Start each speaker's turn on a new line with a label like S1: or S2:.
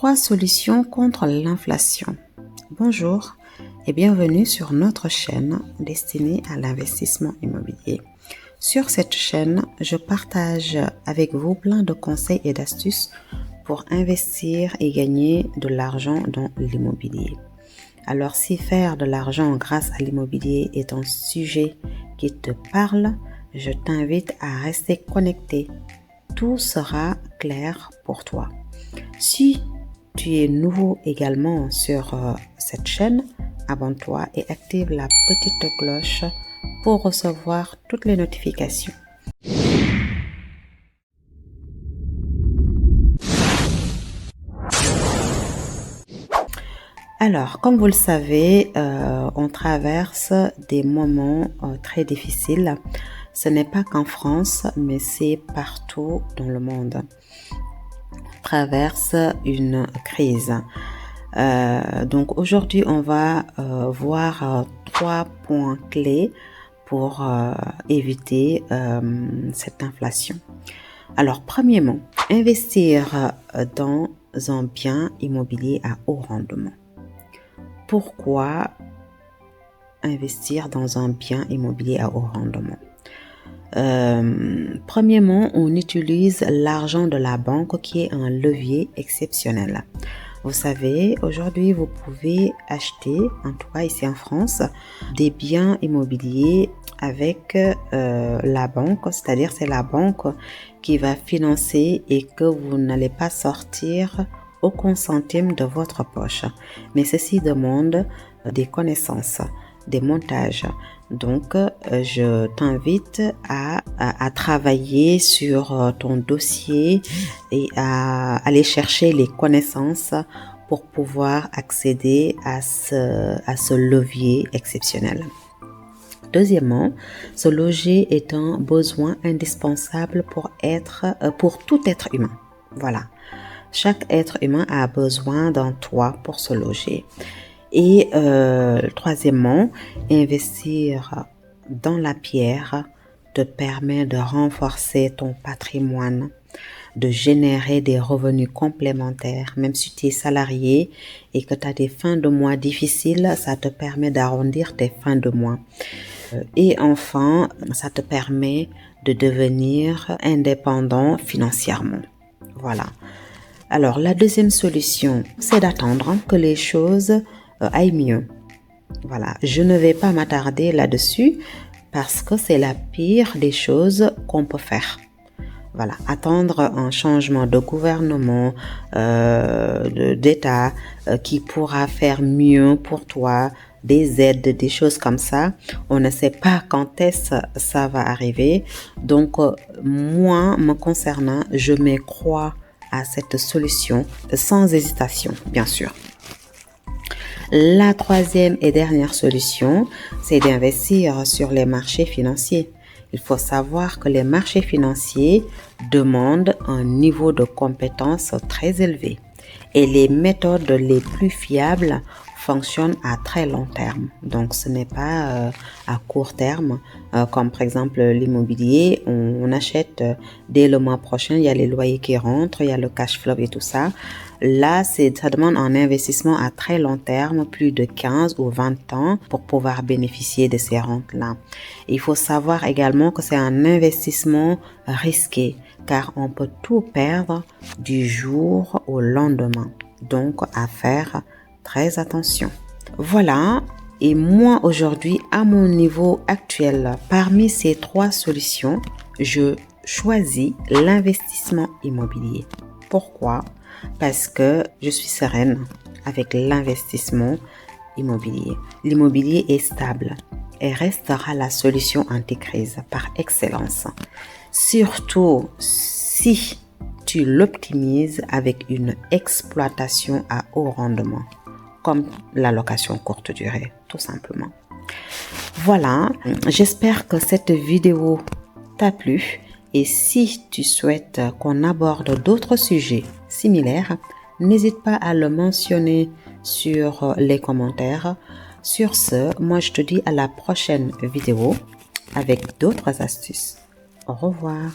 S1: 3 solutions contre l'inflation. Bonjour et bienvenue sur notre chaîne destinée à l'investissement immobilier. Sur cette chaîne, je partage avec vous plein de conseils et d'astuces pour investir et gagner de l'argent dans l'immobilier. Alors si faire de l'argent grâce à l'immobilier est un sujet qui te parle, je t'invite à rester connecté. Tout sera clair pour toi. Si tu es nouveau également sur cette chaîne, abonne-toi et active la petite cloche pour recevoir toutes les notifications. Alors, comme vous le savez, on traverse des moments très difficiles. Ce n'est pas qu'en France, mais c'est partout dans le monde. On traverse une crise. Donc aujourd'hui, on va voir 3 points clés pour éviter cette inflation. Alors, premièrement, investir dans un bien immobilier à haut rendement. Pourquoi investir dans un bien immobilier à haut rendement? Premièrement, on utilise l'argent de la banque qui est un levier exceptionnel. Vous savez, aujourd'hui, vous pouvez acheter, en tout cas ici en France, des biens immobiliers avec la banque, c'est-à-dire c'est la banque qui va financer et que vous n'allez pas sortir aucun centime de votre poche. Mais ceci demande des connaissances, des montages. Donc, je t'invite à travailler sur ton dossier et à aller chercher les connaissances pour pouvoir accéder à ce levier exceptionnel. Deuxièmement, se loger est un besoin indispensable pour tout être humain. Voilà. Chaque être humain a besoin d'un toit pour se loger. Et troisièmement, investir dans la pierre te permet de renforcer ton patrimoine, de générer des revenus complémentaires. Même si tu es salarié et que tu as des fins de mois difficiles, ça te permet d'arrondir tes fins de mois. Et enfin, ça te permet de devenir indépendant financièrement. Voilà. Alors, la deuxième solution, c'est d'attendre que les choses aillent mieux. Voilà, je ne vais pas m'attarder là-dessus parce que c'est la pire des choses qu'on peut faire. Voilà, attendre un changement de gouvernement, d'État qui pourra faire mieux pour toi, des aides, des choses comme ça. On ne sait pas quand est-ce ça va arriver. Donc, moi, me concernant, je me crois à cette solution sans hésitation, bien sûr. La troisième et dernière solution, c'est d'investir sur les marchés financiers. Il faut savoir que les marchés financiers demandent un niveau de compétence très élevé et les méthodes les plus fiables fonctionnent à très long terme. Donc, ce n'est pas à court terme, comme par exemple l'immobilier. On achète dès le mois prochain, il y a les loyers qui rentrent, il y a le cash flow et tout ça. Là, ça demande un investissement à très long terme, plus de 15 ou 20 ans pour pouvoir bénéficier de ces rentes-là. Il faut savoir également que c'est un investissement risqué car on peut tout perdre du jour au lendemain. Donc, à faire très attention. Voilà. Et moi, aujourd'hui, à mon niveau actuel, parmi ces 3 solutions, je choisis l'investissement immobilier. Pourquoi? Parce que je suis sereine avec l'investissement immobilier. L'immobilier est stable et restera la solution anti-crise par excellence. Surtout si tu l'optimises avec une exploitation à haut rendement, comme la location courte durée, tout simplement. Voilà, j'espère que cette vidéo t'a plu. Et si tu souhaites qu'on aborde d'autres sujets similaires, n'hésite pas à le mentionner sur les commentaires. Sur ce, moi je te dis à la prochaine vidéo avec d'autres astuces. Au revoir.